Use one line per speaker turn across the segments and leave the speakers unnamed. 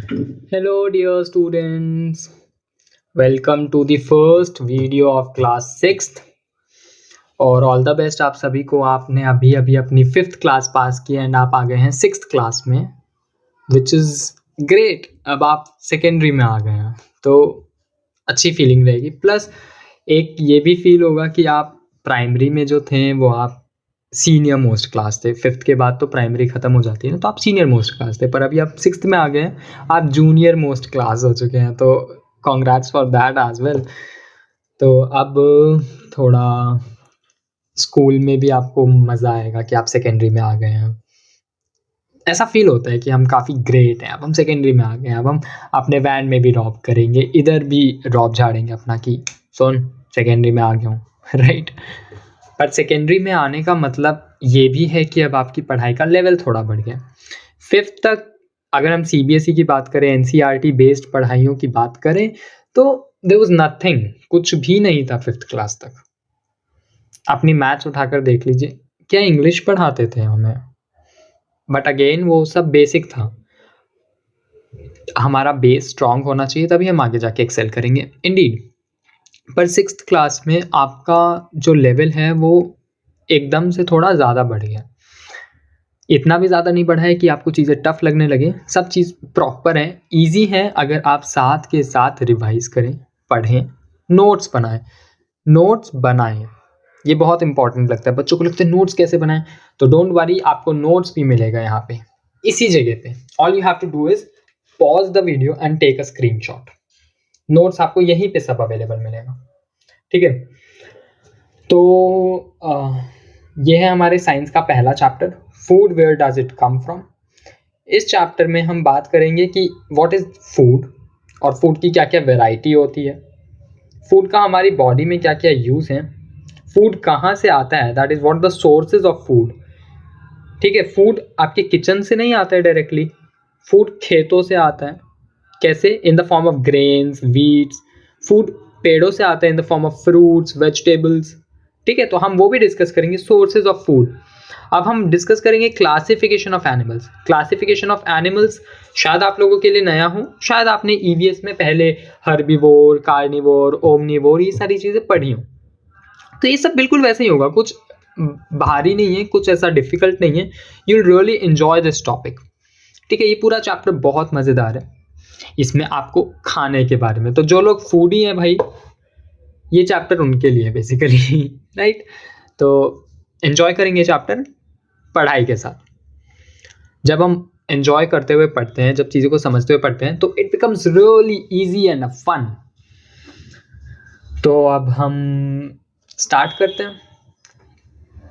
Hello, dear students. Welcome to the first video of class 6th और all the best आप सभी को। आपने अभी अभी अपनी 5th क्लास पास की एंड आप आ गए हैं 6th क्लास में, विच इज़ ग्रेट। अब आप सेकेंडरी में आ गए हैं तो अच्छी फीलिंग रहेगी। प्लस एक ये भी फील होगा कि आप प्राइमरी में जो थे वो आप सीनियर मोस्ट क्लास थे। 5th के बाद तो प्राइमरी ख़त्म हो जाती है ना, तो आप सीनियर मोस्ट क्लास थे, पर अभी आप 6th में आ गए हैं, आप जूनियर मोस्ट क्लास हो चुके हैं। तो congrats for that as well. तो अब थोड़ा स्कूल में भी आपको मज़ा आएगा कि आप सेकेंडरी में आ गए हैं। ऐसा फील होता है कि हम काफ़ी ग्रेट हैं, अब हम सेकेंडरी में आ गए हैं, अब हम अपने वैन में भी ड्रॉप करेंगे, इधर भी ड्रॉप झाड़ेंगे अपना कि सुन सेकेंडरी में आ गया हूँ राइट। पर सेकेंडरी में आने का मतलब ये भी है कि अब आपकी पढ़ाई का लेवल थोड़ा बढ़ गया। 5th तक अगर हम सीबीएसई की बात करें, एनसीईआरटी बेस्ड पढ़ाइयों की बात करें, तो देयर वाज नथिंग, कुछ भी नहीं था 5th क्लास तक। अपनी मैथ्स उठाकर देख लीजिए, क्या इंग्लिश पढ़ाते थे हमें, बट अगेन वो सब बेसिक था। हमारा बेस स्ट्रांग होना चाहिए, तभी हम आगे जाके एक्सेल करेंगे इंडीड। पर 6th क्लास में आपका जो लेवल है वो एकदम से थोड़ा ज़्यादा बढ़ गया। इतना भी ज़्यादा नहीं बढ़ा है कि आपको चीज़ें टफ लगने लगे, सब चीज़ प्रॉपर है, ईजी है। अगर आप साथ के साथ रिवाइज करें, पढ़ें, नोट्स बनाएं। ये बहुत इंपॉर्टेंट लगता है, बच्चों को लगता है नोट्स कैसे बनाएं, तो डोंट वरी, आपको नोट्स भी मिलेगा यहाँ पे इसी जगह पे। All you have to do is pause the video and take a screenshot. Notes आपको यहीं पे सब अवेलेबल मिलेगा, ठीक है। तो ये है हमारे साइंस का पहला chapter, food where does it come from. इस चैप्टर में हम बात करेंगे कि व्हाट इज फूड और फूड की क्या क्या वैरायटी होती है, फूड का हमारी बॉडी में क्या क्या यूज़ है, फूड कहाँ से आता है, that is what the sources of food. ठीक है, फूड आपके किचन से नहीं आता है डायरेक्टली, फूड खेतों से आता है। कैसे? In the form of grains, weeds. Food पेड़ों से आता है in the form of fruits, vegetables. ठीक है, तो हम वो भी डिस्कस करेंगे, सोर्सेज ऑफ फूड। अब हम डिस्कस करेंगे classification of animals. Classification of animals शायद आप लोगों के लिए नया हो, शायद आपने ईवीएस में पहले हर्बीवोर, कार्निवोर, ओमनिवोर ये सारी चीज़ें पढ़ी हो। तो ये सब बिल्कुल वैसे ही होगा, कुछ भारी नहीं है, कुछ ऐसा डिफिकल्ट नहीं है। You will really enjoy this topic. ठीक है, ये पूरा चैप्टर बहुत मज़ेदार है। इसमें आपको खाने के बारे में, तो जो लोग फूडी हैं भाई, ये चैप्टर उनके लिए बेसिकली राइट। तो एंजॉय करेंगे चैप्टर पढ़ाई के साथ। जब हम एंजॉय करते हुए पढ़ते हैं, जब चीज़ों को समझते हुए पढ़ते हैं, तो it becomes really easy and fun. तो अब हम स्टार्ट करते हैं।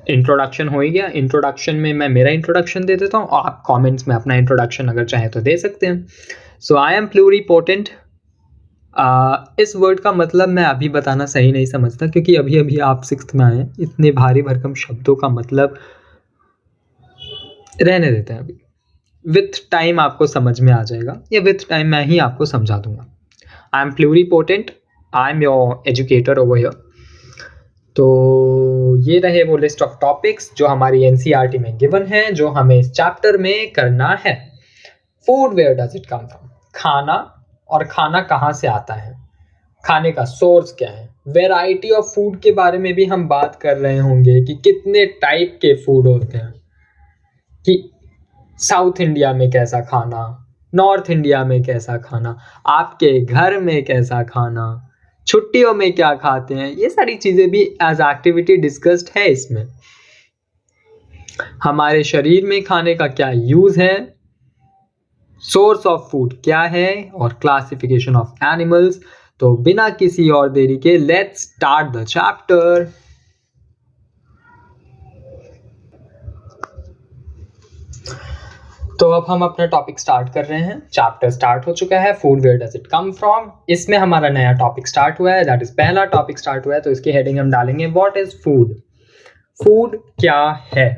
इंट्रोडक्शन हो ही गया। इंट्रोडक्शन में मैं मेरा इंट्रोडक्शन दे देता हूँ और आप कमेंट्स में अपना इंट्रोडक्शन अगर चाहें तो दे सकते हैं। सो आई एम प्लूरिपोटेंट। इस वर्ड का मतलब मैं अभी बताना सही नहीं समझता, क्योंकि अभी अभी आप 6th में आए हैं, इतने भारी भरकम शब्दों का मतलब रहने देते हैं अभी। विथ टाइम आपको समझ में आ जाएगा, या विथ टाइम मैं ही आपको समझा दूंगा। I am pluripotent, I am your educator over here. तो ये रहे वो लिस्ट ऑफ टॉपिक्स जो हमारी एनसीईआरटी में गिवन है, जो हमें इस चैप्टर में करना है। Food where does it come from, खाना, और खाना कहाँ से आता है, खाने का सोर्स क्या है। वैरायटी ऑफ फूड के बारे में भी हम बात कर रहे होंगे कि कितने टाइप के फूड होते हैं, कि साउथ इंडिया में कैसा खाना, नॉर्थ इंडिया में कैसा खाना, आपके घर में कैसा खाना, छुट्टियों में क्या खाते हैं, ये सारी चीज़ें भी एज एक्टिविटी डिस्कस्ड है इसमें। हमारे शरीर में खाने का क्या यूज़ है, सोर्स ऑफ फूड क्या है, और क्लासिफिकेशन ऑफ एनिमल्स। तो बिना किसी और देरी के लेट्स स्टार्ट द चैप्टर। तो अब हम अपना टॉपिक स्टार्ट कर रहे हैं। चैप्टर स्टार्ट हो चुका है, food where does it come from. इसमें हमारा नया टॉपिक स्टार्ट हुआ है, दैट इज पहला टॉपिक स्टार्ट हुआ है, तो इसकी हेडिंग हम डालेंगे व्हाट इज फूड। फूड क्या है,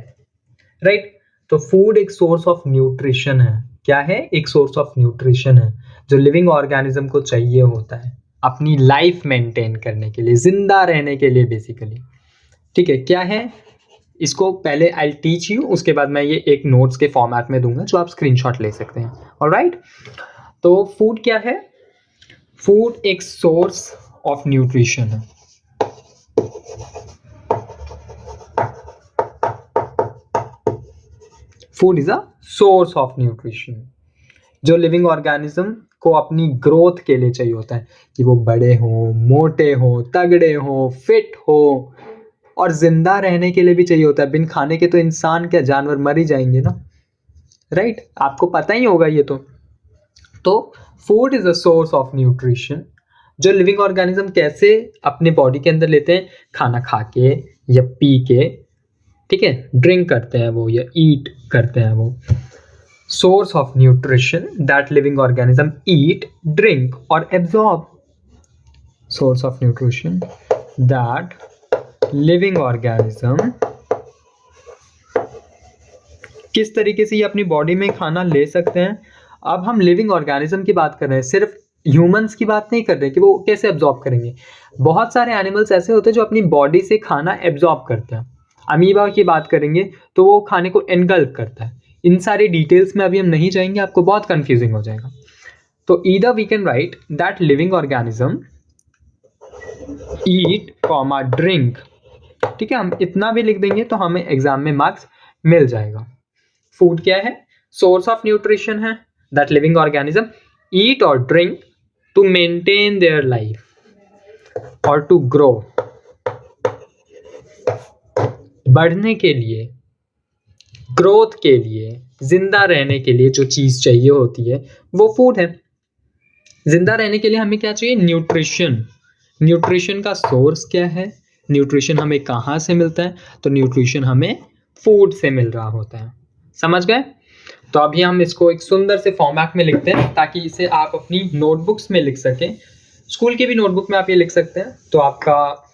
राइट। तो फूड एक सोर्स ऑफ न्यूट्रिशन है। क्या है? एक सोर्स ऑफ न्यूट्रिशन है, जो लिविंग ऑर्गेनिज्म को चाहिए होता है अपनी लाइफ मेंटेन करने के लिए, जिंदा रहने के लिए बेसिकली। ठीक है, क्या है इसको पहले आई टीच यू, उसके बाद मैं ये एक नोट्स के फॉर्मेट में दूंगा जो आप स्क्रीनशॉट ले सकते हैं। ऑलराइट, तो फूड क्या है? फूड एक सोर्स ऑफ न्यूट्रिशन है। Food is a source of nutrition जो लिविंग ऑर्गेनिज्म को अपनी ग्रोथ के लिए चाहिए होता है कि वो बड़े हो, मोटे हो, तगड़े हो, फिट हो, और जिंदा रहने के लिए भी चाहिए होता है। बिन खाने के तो इंसान क्या जानवर मर ही जाएंगे ना, राइट? आपको पता ही होगा ये तो food is a source of nutrition जो लिविंग ऑर्गेनिज्म कैसे अपने बॉडी के अंदर लेते हैं, खाना खा के या पी के, ठीक है, ड्रिंक करते हैं वो या ईट करते हैं वो। Source of nutrition that living organism eat, drink और absorb. Source of nutrition that living organism किस तरीके से ये अपनी बॉडी में खाना ले सकते हैं। अब हम लिविंग ऑर्गेनिज्म की बात कर रहे हैं, सिर्फ ह्यूमंस की बात नहीं कर रहे कि वो कैसे एब्जॉर्ब करेंगे। बहुत सारे एनिमल्स ऐसे होते हैं जो अपनी बॉडी से खाना एब्जॉर्ब करते हैं। अमीबा की बात करेंगे तो वो खाने को एनगल्फ करता है। इन सारी डिटेल्स में अभी हम नहीं जाएंगे, आपको बहुत कंफ्यूजिंग हो जाएगा। तो either we can write that living organism eat comma drink, ठीक है, हम इतना भी लिख देंगे तो हमें एग्जाम में मार्क्स मिल जाएगा। फूड क्या है? सोर्स ऑफ न्यूट्रिशन है दैट लिविंग ऑर्गेनिज्म ईट और drink to maintain their life और टू ग्रो। बढ़ने के लिए, ग्रोथ के लिए, जिंदा रहने के लिए जो चीज चाहिए होती है वो फूड है। जिंदा रहने के लिए हमें क्या चाहिए? न्यूट्रिशन। न्यूट्रिशन का सोर्स क्या है? न्यूट्रिशन हमें कहाँ से मिलता है? तो न्यूट्रिशन हमें फूड से मिल रहा होता है। समझ गए? तो अभी हम इसको एक सुंदर से फॉर्मेट में लिखते हैं ताकि इसे आप अपनी नोटबुक्स में लिख सकें। स्कूल की भी नोटबुक में आप ये लिख सकते हैं तो आपका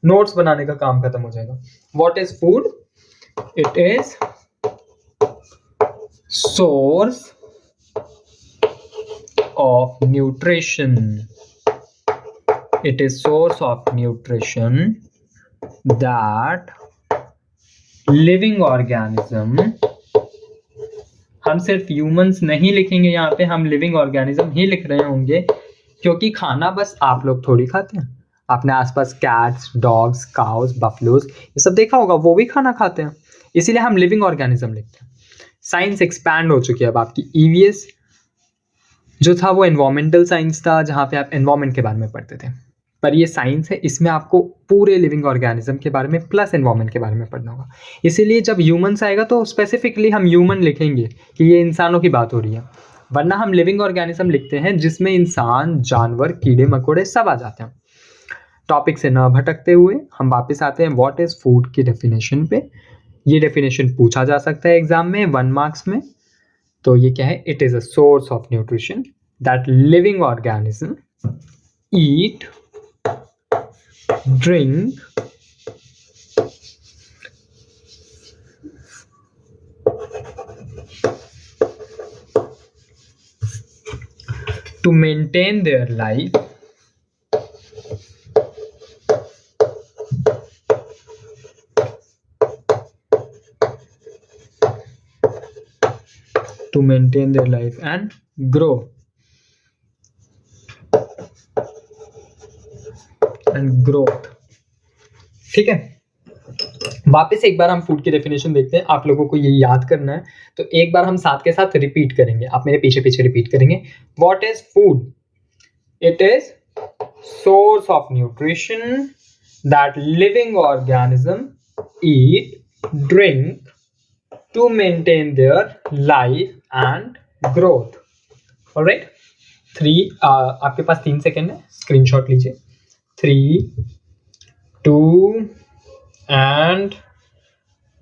नोट्स बनाने का काम खत्म हो जाएगा। What is food? It is source of nutrition. It is source of nutrition that living organism, हम सिर्फ ह्यूमंस नहीं लिखेंगे यहाँ पे, हम लिविंग ऑर्गेनिज्म ही लिख रहे होंगे क्योंकि खाना बस आप लोग थोड़ी खाते हैं। आपने आसपास कैट्स, डॉग्स, काउस, बफलोज ये सब देखा होगा, वो भी खाना खाते हैं, इसीलिए हम लिविंग ऑर्गेनिज्म लिखते हैं। साइंस एक्सपैंड हो चुकी है। अब आपकी ईवीएस जो था वो एनवायरमेंटल साइंस था, जहाँ पे आप एनवायरमेंट के बारे में पढ़ते थे, पर ये साइंस है, इसमें आपको पूरे लिविंग ऑर्गेनिज्म के बारे में प्लस एनवायरमेंट के बारे में पढ़ना होगा। इसीलिए जब ह्यूमंस आएगा तो स्पेसिफिकली हम ह्यूमन लिखेंगे कि ये इंसानों की बात हो रही है, वरना हम लिविंग ऑर्गेनिज्म लिखते हैं जिसमें इंसान, जानवर, कीड़े मकोड़े सब आ जाते हैं। टॉपिक से न भटकते हुए हम वापस आते हैं व्हाट इज फूड की डेफिनेशन पे। ये डेफिनेशन पूछा जा सकता है एग्जाम में 1 मार्क्स में। तो ये क्या है? It is a source of nutrition that living organism eat, drink, to maintain their life and grow and growth। ठीक है, वापस एक बार हम फूड की डेफिनेशन देखते हैं। आप लोगों को ये याद करना है तो एक बार हम साथ के साथ रिपीट करेंगे, आप मेरे पीछे पीछे रिपीट करेंगे। What is food? It is source of nutrition that living organism eat, drink to maintain their life and growth। Alright, 3 आपके पास 3 सेकेंड है, स्क्रीनशॉट लीजिए। 3, 2 and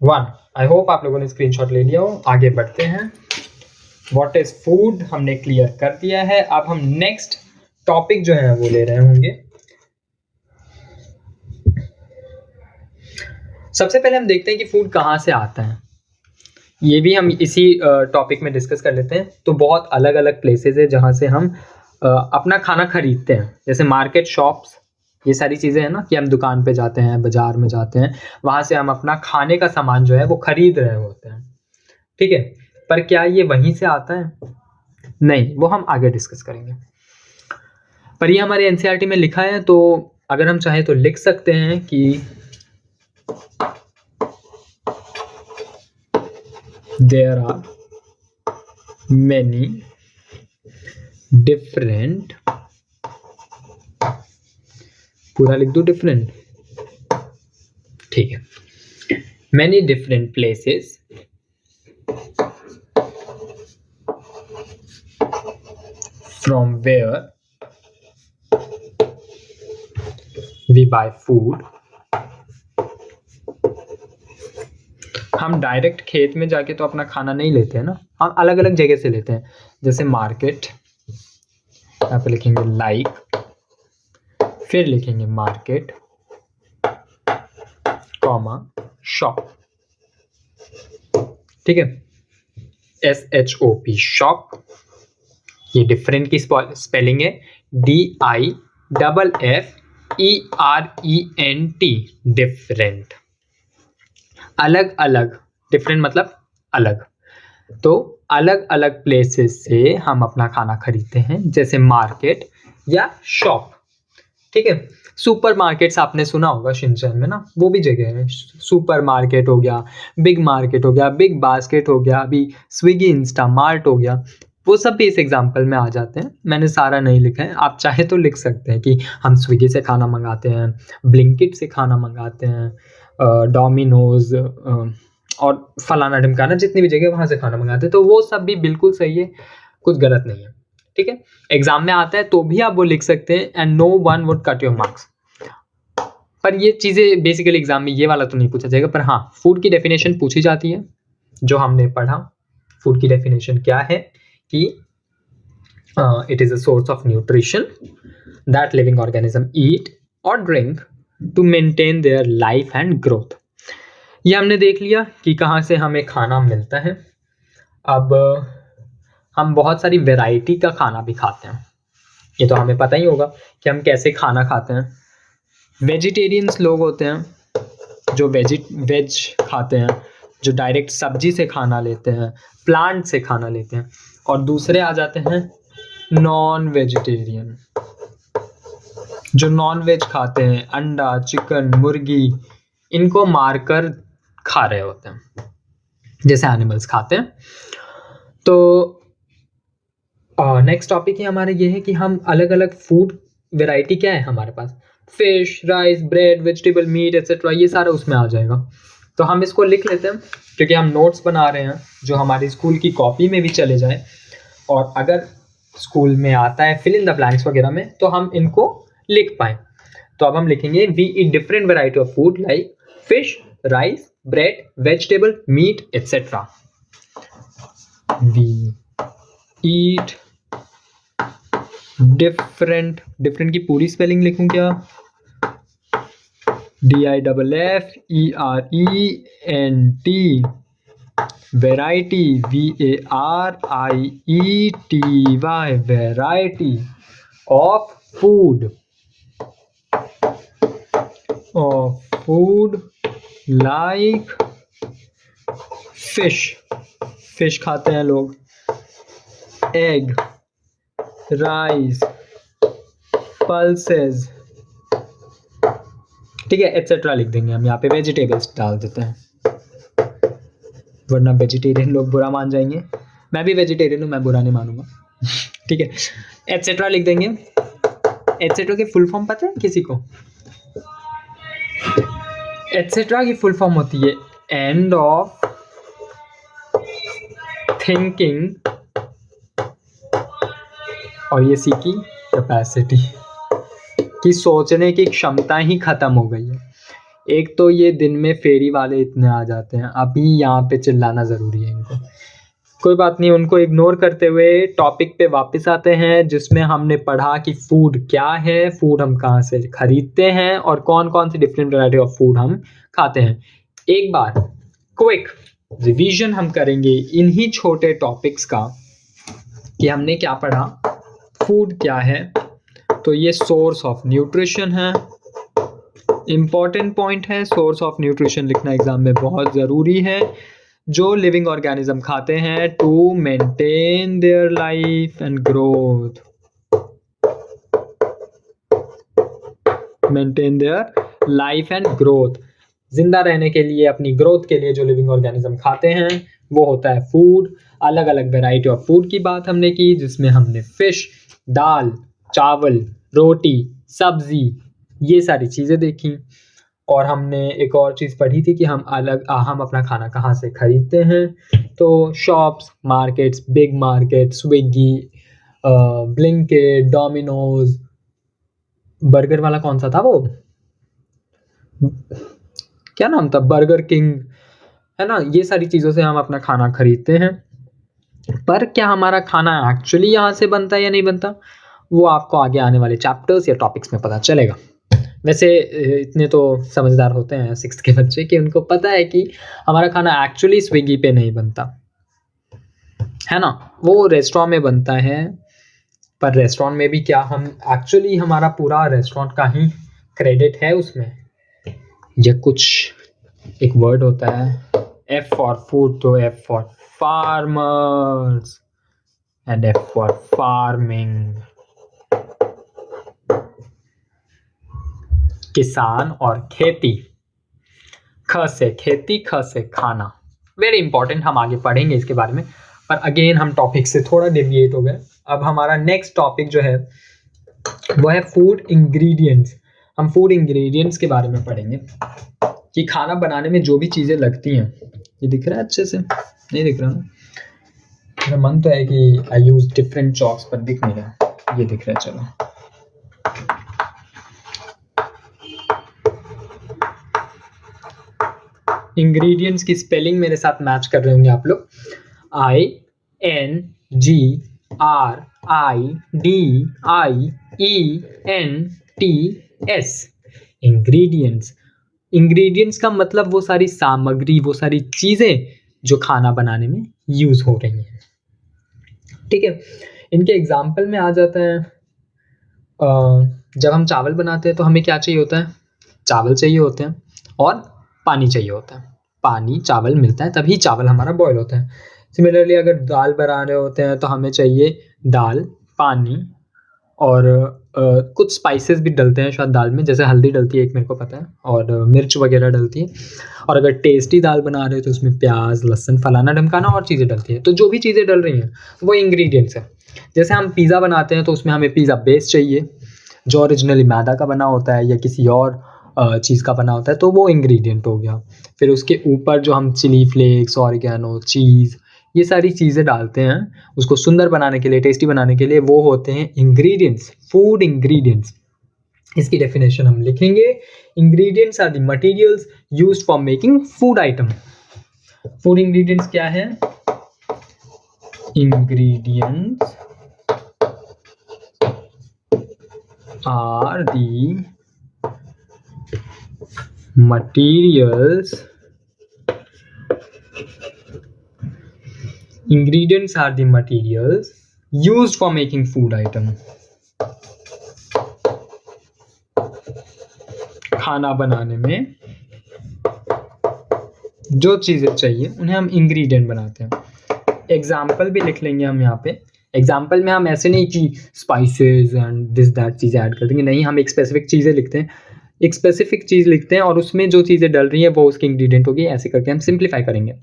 1। आई होप आप लोगों ने स्क्रीनशॉट ले लिया हो। आगे बढ़ते हैं। व्हाट इज फूड हमने क्लियर कर दिया है। अब हम नेक्स्ट टॉपिक जो है वो ले रहे होंगे। सबसे पहले हम देखते हैं कि फूड कहाँ से आता है। ये भी हम इसी टॉपिक में डिस्कस कर लेते हैं। तो बहुत अलग अलग प्लेसेस है जहाँ से हम अपना खाना खरीदते हैं, जैसे मार्केट, शॉप्स, ये सारी चीज़ें हैं ना कि हम दुकान पे जाते हैं, बाजार में जाते हैं, वहाँ से हम अपना खाने का सामान जो है वो खरीद रहे होते हैं। ठीक है, पर क्या ये वहीं से आता है? नहीं, वो हम आगे डिस्कस करेंगे। पर ये हमारे एनसीईआरटी में लिखा है, तो अगर हम चाहें तो लिख सकते हैं कि देयर आर मैनी डिफरेंट, पूरा लिख दूं डिफरेंट, ठीक है, many different places from where we buy food। हम डायरेक्ट खेत में जाके तो अपना खाना नहीं लेते हैं ना, हम अलग अलग जगह से लेते हैं। जैसे मार्केट, यहाँ पे लिखेंगे लाइक, फिर लिखेंगे मार्केट कॉमा शॉप, ठीक है, SHOP शॉप। ये डिफरेंट की स्पेलिंग है DIFFERENT, डिफरेंट, अलग अलग, डिफरेंट मतलब अलग। तो अलग अलग प्लेसेस से हम अपना खाना खरीदते हैं, जैसे मार्केट या शॉप, ठीक है। सुपर मार्केट्स आपने सुना होगा शिनचैन में ना, वो भी जगह है। सुपर मार्केट हो गया, बिग मार्केट हो गया, बिग बास्केट हो गया, अभी स्विगी इंस्टामार्ट हो गया, वो सब भी इस एग्जाम्पल में आ जाते हैं। मैंने सारा नहीं लिखा है, आप चाहे तो लिख सकते हैं कि हम स्विगी से खाना मंगाते हैं, ब्लिंकिट से खाना मंगाते हैं, डोमिनोज और फलाना ढिमकाना, जितनी भी जगह वहाँ से खाना मंगाते हैं, तो वो सब भी बिल्कुल सही है, कुछ गलत नहीं है, ठीक है। एग्जाम में आता है तो भी आप वो लिख सकते हैं, and no one would cut your marks. पर ये चीज़ें बेसिकली एग्जाम में ये वाला तो नहीं पूछा जाएगा, पर हाँ, फूड की डेफिनेशन पूछी जाती है, जो हमने पढ़ा। फूड की डेफिनेशन क्या है कि it is a source of nutrition that living organism eat or drink to maintain their life and growth। ये हमने देख लिया कि कहाँ से हमें खाना मिलता है। अब हम बहुत सारी वैरायटी का खाना भी खाते हैं, ये तो हमें पता ही होगा कि हम कैसे खाना खाते हैं। वेजिटेरियंस लोग होते हैं जो वेज खाते हैं, जो डायरेक्ट सब्जी से खाना लेते हैं, प्लांट से खाना लेते हैं, और दूसरे आ जाते हैं नॉन वेजिटेरियन, जो नॉन वेज खाते हैं, अंडा, चिकन, मुर्गी, इनको मारकर खा रहे होते हैं, जैसे एनिमल्स खाते हैं। तो नेक्स्ट टॉपिक ही हमारे ये है कि हम अलग अलग फूड वेराइटी क्या है हमारे पास, fish, rice, bread, vegetable, meat etcetera, ये सारा उसमें आ जाएगा। तो हम इसको लिख लेते हैं, क्योंकि हम नोट्स बना रहे हैं जो हमारी स्कूल की कॉपी में भी चले जाए, और अगर स्कूल में आता है फिल इन द ब्लैंक्स वगैरह में, तो हम इनको लिख पाएँ। तो अब हम लिखेंगे we eat different variety of food like fish, rice, bread, vegetable, meat etcetera. We eat different, different की पूरी स्पेलिंग लिखूं क्या, DIFFERENT, variety, VARIETY, variety of food, like fish, fish खाते हैं लोग, एग, राइस, पल्सेस, ठीक है, एटसेट्रा लिख देंगे हम। यहाँ पे वेजिटेबल्स डाल देते हैं, वरना वेजिटेरियन लोग बुरा मान जाएंगे। मैं भी वेजिटेरियन हूँ, मैं बुरा नहीं मानूंगा, ठीक है। एटसेट्रा लिख देंगे। एटसेट्रा की फुल फॉर्म पता है किसी को? एटसेट्रा की फुल फॉर्म होती है एंड ऑफ थिंकिंग, और ये सी की कैपेसिटी, कि सोचने की क्षमता ही खत्म हो गई है। एक तो ये दिन में फेरी वाले इतने आ जाते हैं, अभी यहाँ पे चिल्लाना ज़रूरी है इनको। कोई बात नहीं, उनको इग्नोर करते हुए टॉपिक पे वापस आते हैं, जिसमें हमने पढ़ा कि फूड क्या है, फूड हम कहाँ से खरीदते हैं, और कौन कौन सी डिफरेंट वैरायटी ऑफ फूड हम खाते हैं। एक बार क्विक रिवीजन हम करेंगे इन्हीं छोटे टॉपिक्स का कि हमने क्या पढ़ा। फूड क्या है, तो ये सोर्स ऑफ न्यूट्रिशन है, इम्पॉर्टेंट पॉइंट है, सोर्स ऑफ न्यूट्रिशन लिखना एग्जाम में बहुत ज़रूरी है। जो लिविंग ऑर्गेनिज्म खाते हैं to maintain their life and growth, maintain their life and growth, जिंदा रहने के लिए, अपनी ग्रोथ के लिए जो लिविंग ऑर्गेनिज्म खाते हैं वो होता है फूड। अलग अलग वेराइटी ऑफ फूड की बात हमने की, जिसमें हमने फिश, दाल, चावल, रोटी, सब्जी, ये सारी चीज़ें देखी। और हमने एक और चीज़ पढ़ी थी कि हम अपना खाना कहाँ से खरीदते हैं। तो shops, markets, big market, Swiggy, Blinkit, Domino's, burger वाला कौन सा था वो, क्या नाम था, बर्गर किंग, है ना। ये सारी चीज़ों से हम अपना खाना खरीदते हैं। पर क्या हमारा खाना एक्चुअली यहाँ से बनता है या नहीं बनता, वो आपको आगे आने वाले चैप्टर्स या टॉपिक्स में पता चलेगा। वैसे इतने तो समझदार होते हैं 6th के बच्चे कि उनको पता है कि हमारा खाना एक्चुअली स्विगी पे नहीं बनता, है ना, वो रेस्टोरेंट में बनता है। पर रेस्टोरेंट में भी क्या हम एक्चुअली, हमारा पूरा रेस्टोरेंट का ही क्रेडिट है उसमें, या कुछ एक वर्ड होता है F फॉर फूड, तो F for farmers and F for farming, किसान और खेती। ख से खेती, ख से खाना, वेरी इंपॉर्टेंट, हम आगे पढ़ेंगे इसके बारे में। पर अगेन हम टॉपिक से थोड़ा डेविएट हो गए। अब हमारा नेक्स्ट टॉपिक जो है वो है फूड इंग्रेडिएंट्स। हम फूड इंग्रेडिएंट्स के बारे में पढ़ेंगे कि खाना बनाने में जो भी चीज़ें लगती हैं। ये दिख रहा है अच्छे से, नहीं दिख रहा ना, मेरा मन तो है कि आई यूज डिफरेंट चॉक्स, पर दिख नहीं रहा, ये दिख रहा है। चलो, इंग्रेडिएंट्स की स्पेलिंग मेरे साथ मैच कर रहे होंगे आप लोग। INGRIDIENTS, ingredients. इंग्रेडिएंट्स का मतलब वो सारी सामग्री, वो सारी चीज़ें जो खाना बनाने में यूज़ हो रही हैं। ठीक है, इनके एग्जाम्पल में आ जाता है। जब हम चावल बनाते हैं तो हमें क्या चाहिए होता है, चावल चाहिए होते हैं और पानी चाहिए होता है। पानी चावल मिलता है तभी चावल हमारा बॉयल होता है। सिमिलरली अगर दाल बना रहे होते हैं तो हमें चाहिए दाल, पानी और कुछ स्पाइसेस भी डलते हैं शायद दाल में, जैसे हल्दी डलती है एक, मेरे को पता है, और मिर्च वगैरह डलती है। और अगर टेस्टी दाल बना रहे हो तो उसमें प्याज, लहसुन, फलाना ढमकाना और चीज़ें डलती हैं। तो जो भी चीज़ें डल रही हैं वो इंग्रेडिएंट्स हैं। जैसे हम पिज़्ज़ा बनाते हैं तो उसमें हमें पिज़्ज़ा बेस चाहिए जो ओरिजिनली मैदा का बना होता है या किसी और चीज़ का बना होता है, तो वो इंग्रेडिएंट हो गया। फिर उसके ऊपर जो हम चिली फ्लेक्स, ऑरिगेनो, चीज़, ये सारी चीज़ें डालते हैं उसको सुंदर बनाने के लिए, टेस्टी बनाने के लिए, वो होते हैं इंग्रेडिएंट्स, फूड इंग्रेडिएंट्स। इसकी डेफिनेशन हम लिखेंगे, ingredients are the materials used for making food item. Food ingredients क्या है, ingredients are the materials, ingredients are the materials used for making food item। खाना बनाने में जो चीज़ें चाहिए उन्हें हम इंग्रेडिएंट बनाते हैं। एग्जाम्पल भी लिख लेंगे हम यहाँ पे। एग्जाम्पल में हम ऐसे नहीं कि स्पाइसेस एंड दिस दैट चीज़ें ऐड कर देंगे, नहीं, हम एक स्पेसिफिक चीज़ें लिखते हैं, एक स्पेसिफिक चीज़ लिखते हैं और उसमें जो चीज़ें डल रही हैं वो उसकी इंग्रेडिएंट होगी। ऐसे करके हम सिंप्लीफाई करेंगे।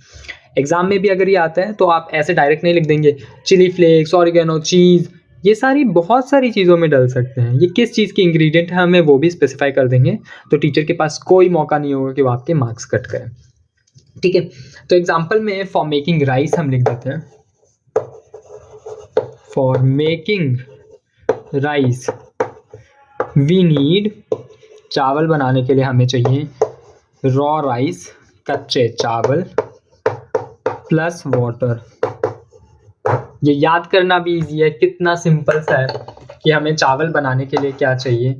एग्जाम में भी अगर ये आता है तो आप ऐसे डायरेक्ट नहीं लिख देंगे चिली फ्लेक्स, ऑरिगेनो, चीज़, ये सारी बहुत सारी चीज़ों में डल सकते हैं। ये किस चीज़ की इंग्रेडिएंट है हमें वो भी स्पेसिफाई कर देंगे, तो टीचर के पास कोई मौका नहीं होगा कि वो आपके मार्क्स कट करें। ठीक है, तो एग्जाम्पल में फॉर मेकिंग राइस हम लिख देते हैं, for making rice we need, चावल बनाने के लिए हमें चाहिए रॉ राइस, कच्चे चावल, प्लस वाटर। ये याद करना भी इजी है, कितना सिंपल सा है कि हमें चावल बनाने के लिए क्या चाहिए,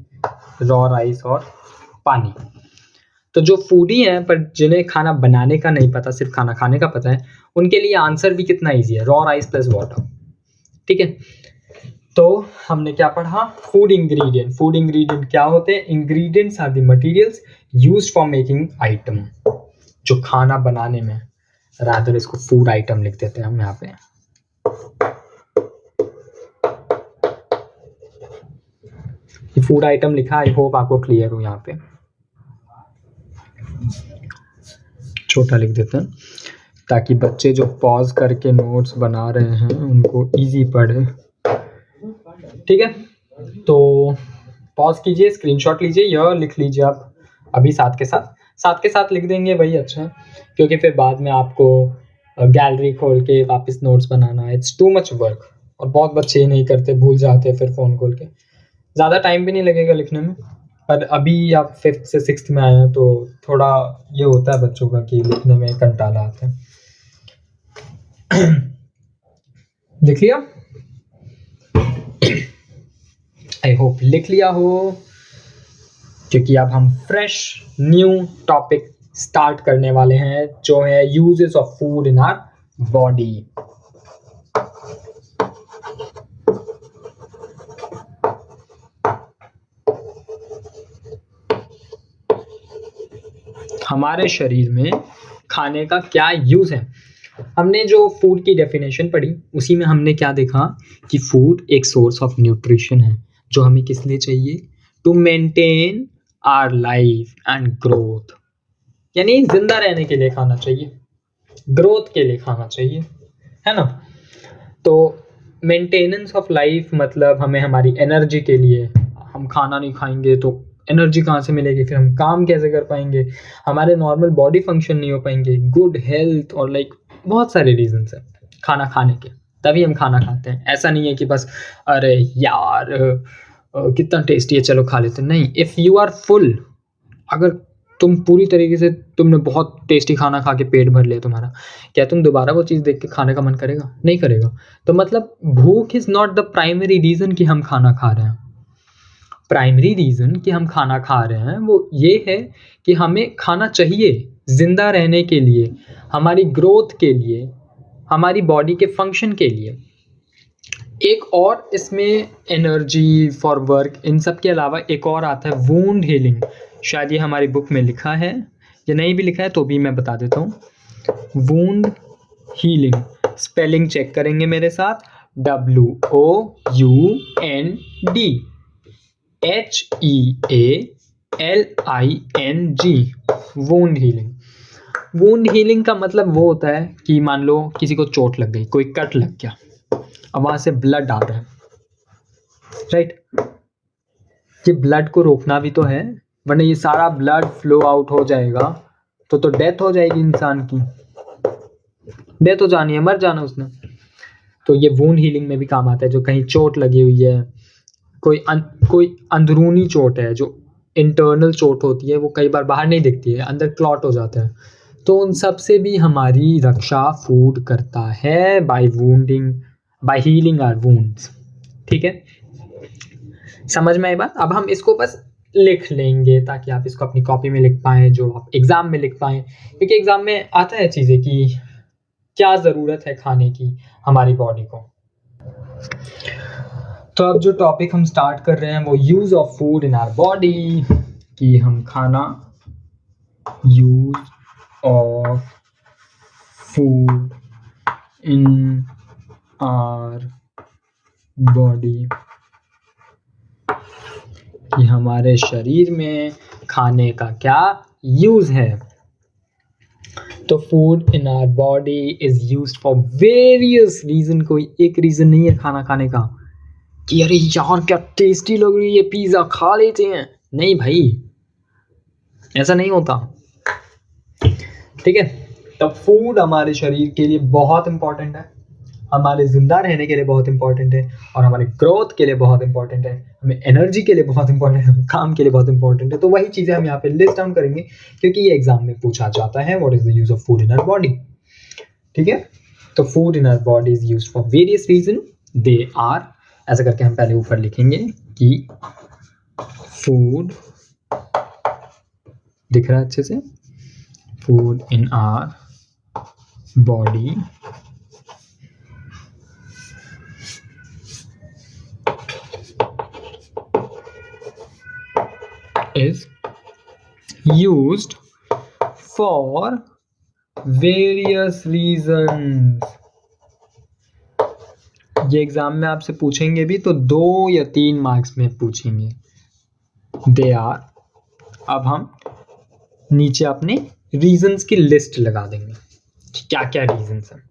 रॉ राइस और पानी। तो जो फूडी हैं पर जिन्हें खाना बनाने का नहीं पता, सिर्फ खाना खाने का पता है, उनके लिए आंसर भी कितना इजी है, रॉ राइस प्लस वाटर। ठीक है, तो हमने क्या पढ़ा, फूड इंग्रेडिएंट। फूड इंग्रेडिएंट क्या होते हैं, ingredients are the materials used for making item, जो खाना बनाने में रादर इसको फूड आइटम लिख देते हैं हम यहाँ पे। फूड आइटम लिखा, आई होप आपको क्लियर हो। यहाँ पे छोटा लिख देते हैं ताकि बच्चे जो पॉज करके नोट्स बना रहे हैं उनको इजी पड़े। ठीक है, तो पॉज कीजिए, स्क्रीनशॉट लीजिए या लिख लीजिए आप अभी साथ के साथ लिख देंगे, वही अच्छा है, क्योंकि फिर बाद में आपको गैलरी खोल के वापस नोट्स बनाना है, इट्स टू मच वर्क। और बहुत बच्चे ही नहीं करते, भूल जाते हैं फिर फ़ोन खोल के। ज़्यादा टाइम भी नहीं लगेगा लिखने में, पर अभी आप 5th से 6th में आए हैं तो थोड़ा ये होता है बच्चों का कि लिखने में कंटाला आता है। लिख लिया? आई होप लिख लिया हो, क्योंकि अब हम फ्रेश न्यू टॉपिक स्टार्ट करने वाले हैं जो है uses of food in our body. हमारे शरीर में खाने का क्या यूज है। हमने जो फूड की डेफिनेशन पढ़ी उसी में हमने क्या देखा कि फूड एक सोर्स ऑफ न्यूट्रिशन है जो हमें किस लिए चाहिए, to maintain our life and growth, यानी जिंदा रहने के लिए खाना चाहिए, ग्रोथ के लिए खाना चाहिए, है ना। तो मेंटेनेंस ऑफ लाइफ मतलब हमें हमारी एनर्जी के लिए, हम खाना नहीं खाएंगे तो एनर्जी कहाँ से मिलेगी, फिर हम काम कैसे कर पाएंगे, हमारे नॉर्मल बॉडी फंक्शन नहीं हो पाएंगे, गुड हेल्थ, और लाइक बहुत सारे रीजंस हैं खाना खाने के, तभी हम खाना खाते हैं। ऐसा नहीं है कि बस अरे यार कितना टेस्टी है चलो खा लेते हैं, नहीं। इफ़ यू आर फुल, अगर तुम पूरी तरीके से, तुमने बहुत टेस्टी खाना खा के पेट भर लिया तुम्हारा, क्या तुम दोबारा वो चीज़ देख के खाने का मन करेगा? नहीं करेगा। तो मतलब भूख is not the primary reason कि हम खाना खा रहे हैं। प्राइमरी रीज़न कि हम खाना खा रहे हैं वो ये है कि हमें खाना चाहिए ज़िंदा रहने के लिए, हमारी ग्रोथ के लिए, हमारी बॉडी के फंक्शन के लिए। एक और इसमें एनर्जी फॉर वर्क, इन सब के अलावा एक और आता है वुंड हीलिंग। शायद ये हमारी बुक में लिखा है या नहीं भी लिखा है तो भी मैं बता देता हूँ। वुंड हीलिंग, स्पेलिंग चेक करेंगे मेरे साथ, WOUNDHEALING, wound healing. Wound healing का मतलब वो होता है कि मान लो किसी को चोट लग गई, कोई कट लग गया, अब वहाँ से ब्लड आ रहा है, राइट। ये ब्लड को रोकना भी तो है, वरना ये सारा ब्लड फ्लो आउट हो जाएगा तो डेथ हो जाएगी इंसान की, डेथ हो जानी है, मर जाना उसने। तो ये वुंड हीलिंग में भी काम आता है। जो कहीं चोट लगी हुई है, कोई अंदरूनी चोट है, जो इंटरनल चोट होती है, वो कई बार बाहर नहीं दिखती है, अंदर क्लॉट हो जाता है, तो उन सब से भी हमारी रक्षा फूड करता है बाय हीलिंग आवर वुंड्स। ठीक है, समझ में आई बात? अब हम इसको बस लिख लेंगे ताकि आप इसको अपनी कॉपी में लिख पाएँ, जो आप एग्ज़ाम में लिख पाएँ, क्योंकि एग्ज़ाम में आता है चीज़ें कि क्या ज़रूरत है खाने की हमारी बॉडी को। तो अब जो टॉपिक हम स्टार्ट कर रहे हैं वो use of food in our body, कि हम खाना, use of food in our body, कि हमारे शरीर में खाने का क्या यूज़ है। तो food in our body is used for various reason. कोई एक रीज़न नहीं है खाना खाने का कि अरे यार क्या टेस्टी लग रही है, पिज़्ज़ा खा लेते हैं, नहीं भाई, ऐसा नहीं होता। ठीक है, तो फूड हमारे शरीर के लिए बहुत इंपॉर्टेंट है, हमारे ज़िंदा रहने के लिए बहुत इंपॉर्टेंट है, और हमारे ग्रोथ के लिए बहुत इंपॉर्टेंट है, हमें एनर्जी के लिए बहुत इंपॉर्टेंट है, काम के लिए बहुत इंपॉर्टेंट है। तो वही चीज़ें हम यहाँ पे लिस्ट डाउन करेंगे क्योंकि ये एग्जाम में पूछा जाता है, what is the use of food in our body. ठीक है, तो food in our body is used for various reason, they are, ऐसा करके हम पहले ऊपर लिखेंगे कि फूड, दिख रहा है अच्छे से, food in our body is used for various reasons. ये एग्जाम में आपसे पूछेंगे भी तो 2 या 3 मार्क्स में पूछेंगे। They are. अब हम नीचे अपने रीजंस की लिस्ट लगा देंगे कि क्या क्या रीजंस हैं।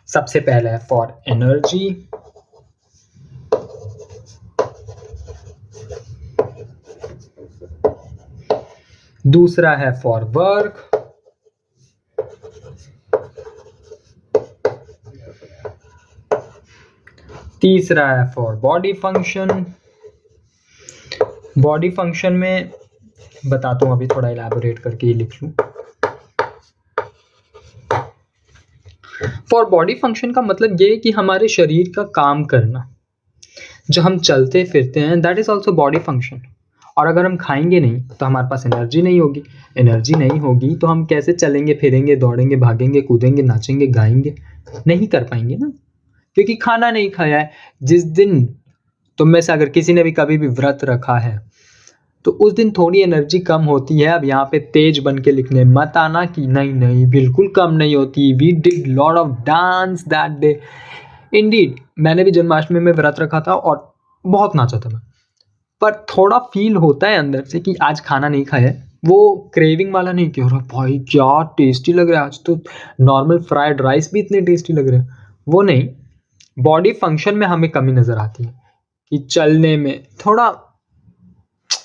सबसे पहला है फॉर एनर्जी, दूसरा है फॉर वर्क, तीसरा है for body function. Body function में बताता हूँ, अभी थोड़ा इलैबोरेट करके ये लिख लूँ। फॉर बॉडी फंक्शन का मतलब ये है कि हमारे शरीर का काम करना, जो हम चलते फिरते हैं, that is also body function. और अगर हम खाएंगे नहीं तो हमारे पास एनर्जी नहीं होगी, एनर्जी नहीं होगी तो हम कैसे चलेंगे फिरेंगे, दौड़ेंगे, भागेंगे, कूदेंगे, नाचेंगे, गाएंगे? नहीं कर पाएंगे ना, क्योंकि खाना नहीं खाया है। जिस दिन तुम में से अगर किसी ने भी कभी भी व्रत रखा है तो उस दिन थोड़ी एनर्जी कम होती है। अब यहाँ पे तेज बन के लिखने मत आना कि नहीं नहीं बिल्कुल कम नहीं होती। We did lot of dance that day. Indeed मैंने भी जन्माष्टमी में व्रत रखा था और बहुत नाचा था मैं, पर थोड़ा फील होता है अंदर से कि आज खाना नहीं खाया है। वो क्रेविंग वाला नहीं कि अरे भाई क्या टेस्टी लग रहा है, आज तो नॉर्मल फ्राइड राइस भी इतने टेस्टी लग रहे हैं, वो नहीं। बॉडी फंक्शन में हमें कमी नज़र आती है कि चलने में थोड़ा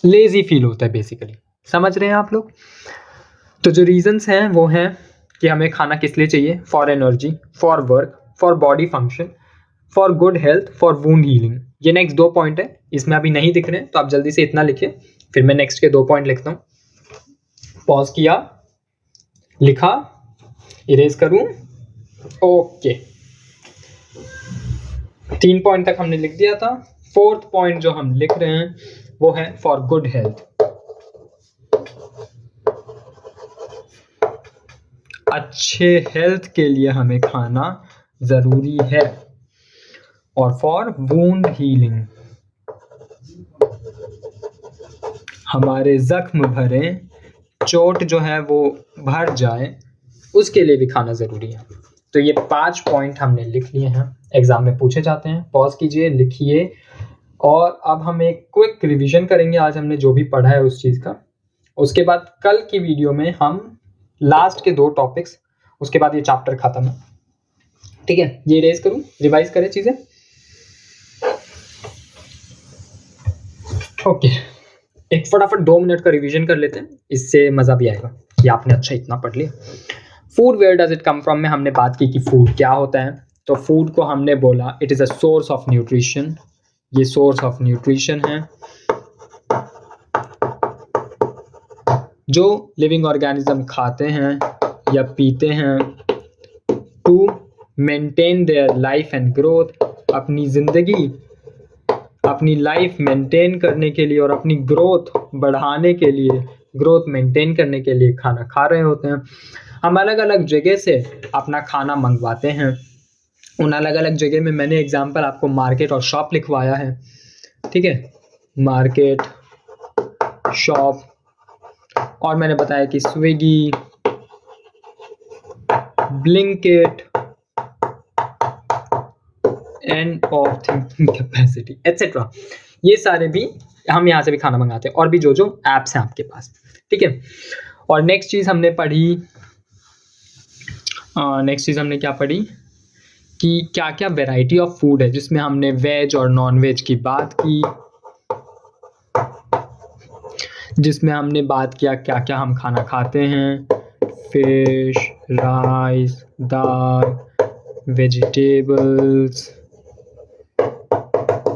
लेजी फील होता है बेसिकली। समझ रहे हैं आप लोग? तो जो रीजंस हैं वो हैं कि हमें खाना किस लिए चाहिए, for energy, for work, for body function, for good health, for wound healing. ये नेक्स्ट 2 पॉइंट है, इसमें अभी नहीं दिख रहे हैं तो आप जल्दी से इतना लिखिए, फिर मैं नेक्स्ट के 2 पॉइंट लिखता हूँ। पॉज किया, लिखा, इरेज करूं, ओके। 3 पॉइंट तक हमने लिख दिया था। 4th पॉइंट जो हम लिख रहे हैं वो है फॉर गुड हेल्थ। अच्छे हेल्थ के लिए हमें खाना जरूरी है। और फॉर वुंड हीलिंग, हमारे जख्म भरे, चोट जो है वो भर जाए, उसके लिए भी खाना जरूरी है। तो ये 5 पॉइंट हमने लिख लिए हैं, एग्जाम में पूछे जाते हैं। पॉज कीजिए, लिखिए, और अब हम एक क्विक रिवीजन करेंगे आज हमने जो भी पढ़ा है उस चीज़ का। उसके बाद कल की वीडियो में हम लास्ट के 2 टॉपिक्स, उसके बाद ये चैप्टर खत्म है। ठीक है, ये इरेज करूं, रिवाइज करें चीज़ें। ओके, एक फटाफट 2 मिनट का रिवीजन कर लेते हैं, इससे मज़ा भी आएगा कि आपने अच्छा इतना पढ़ लिया। Food where does it come from में हमने बात की कि फूड क्या होता है। तो फूड को हमने बोला it is a source of nutrition. ये सोर्स ऑफ न्यूट्रिशन है जो लिविंग ऑर्गेनिज्म खाते हैं या पीते हैं to maintain their life and growth. अपनी ज़िंदगी, अपनी लाइफ मेंटेन करने के लिए और अपनी ग्रोथ बढ़ाने के लिए, ग्रोथ मेंटेन करने के लिए खाना खा रहे होते हैं। हम अलग अलग जगह से अपना खाना मंगवाते हैं। उन अलग अलग जगह में मैंने एग्जांपल आपको मार्केट और शॉप लिखवाया है। ठीक है, मार्केट, शॉप, और मैंने बताया कि Swiggy, Blinkit, end of thinking capacity etcetera, ये सारे भी हम यहाँ से भी खाना मंगाते हैं, और भी जो जो ऐप्स हैं आपके पास। ठीक है, और नेक्स्ट चीज़ हमने क्या पढ़ी कि क्या क्या वैरायटी ऑफ फूड है, जिसमें हमने वेज और नॉन वेज की बात की, जिसमें हमने बात किया क्या क्या हम खाना खाते हैं, फिश, राइस, दाल, वेजिटेबल्स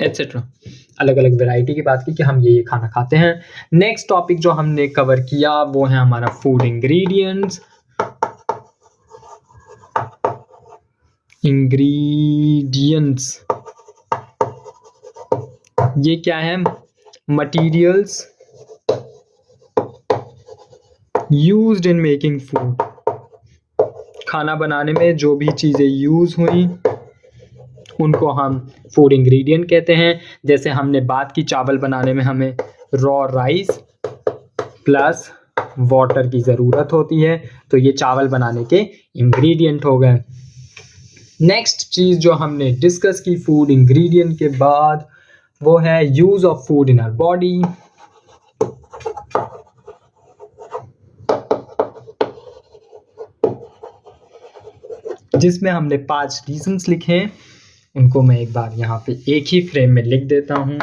एटसेट्रा। अलग अलग वैरायटी की बात की कि हम ये खाना खाते हैं। नेक्स्ट टॉपिक जो हमने कवर किया वो है हमारा फूड इंग्रेडिएंट्स। ये क्या है? Materials used in making food. खाना बनाने में जो भी चीज़ें यूज़ हुई उनको हम फूड इंग्रेडिएंट कहते हैं। जैसे हमने बात की चावल बनाने में हमें रॉ राइस प्लस वाटर की ज़रूरत होती है। तो ये चावल बनाने के इंग्रेडिएंट हो गए। नेक्स्ट चीज़ जो हमने डिस्कस की फूड इंग्रेडिएंट के बाद, वो है use of food in our body. जिसमें हमने 5 रीजंस लिखे हैं, उनको मैं एक बार यहाँ पे एक ही फ्रेम में लिख देता हूँ।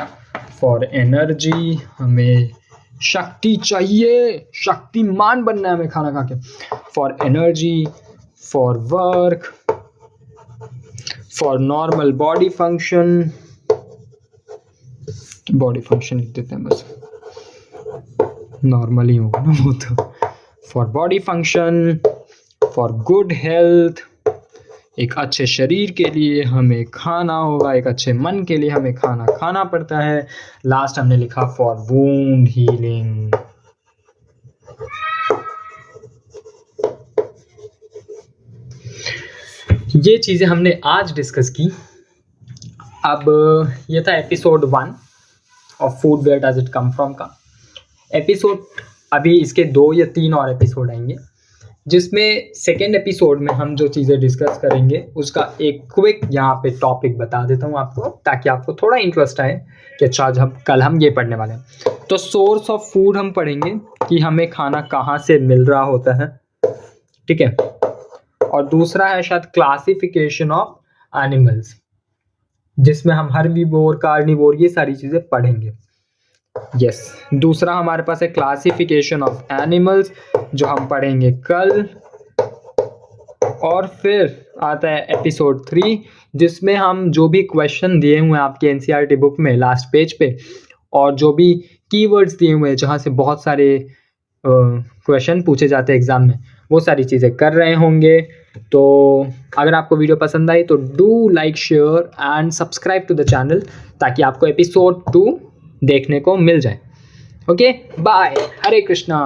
फॉर एनर्जी, हमें शक्ति चाहिए, शक्तिमान बनना है हमें खाना खा के। For energy, for work, for normal body function, body function लिख देते हैं बस, नॉर्मल ही होगा ना वो तो। For body function, for good health, एक अच्छे शरीर के लिए हमें खाना होगा, एक अच्छे मन के लिए हमें खाना खाना पड़ता है। लास्ट हमने लिखा फॉर वुंड हीलिंग। ये चीज़ें हमने आज डिस्कस की। अब ये था episode 1 of food where does it come from का एपिसोड। अभी इसके 2 या 3 और एपिसोड आएंगे, जिसमें सेकेंड एपिसोड में हम जो चीज़ें डिस्कस करेंगे उसका एक क्विक यहाँ पे टॉपिक बता देता हूँ आपको, ताकि आपको थोड़ा इंटरेस्ट आए कि अच्छा जब कल हम ये पढ़ने वाले हैं। तो सोर्स ऑफ फूड हम पढ़ेंगे कि हमें खाना कहाँ से मिल रहा होता है, ठीक है। और दूसरा है शायद क्लासिफिकेशन ऑफ एनिमल्स, जिसमें हम हर्बीवोर, कार्निवोर, ये सारी चीज़ें पढ़ेंगे। यस, दूसरा हमारे पास है क्लासिफिकेशन ऑफ एनिमल्स, जो हम पढ़ेंगे कल। और फिर आता है एपिसोड 3, जिसमें हम जो भी क्वेश्चन दिए हुए हैं आपके एनसीईआरटी बुक में लास्ट पेज पे, और जो भी कीवर्ड्स दिए हुए हैं जहाँ से बहुत सारे क्वेश्चन पूछे जाते हैं एग्जाम में, वो सारी चीज़ें कर रहे होंगे। तो अगर आपको वीडियो पसंद आई तो do like, share and subscribe to the channel, ताकि आपको एपिसोड 2 देखने को मिल जाए। Okay, bye, Hare Krishna.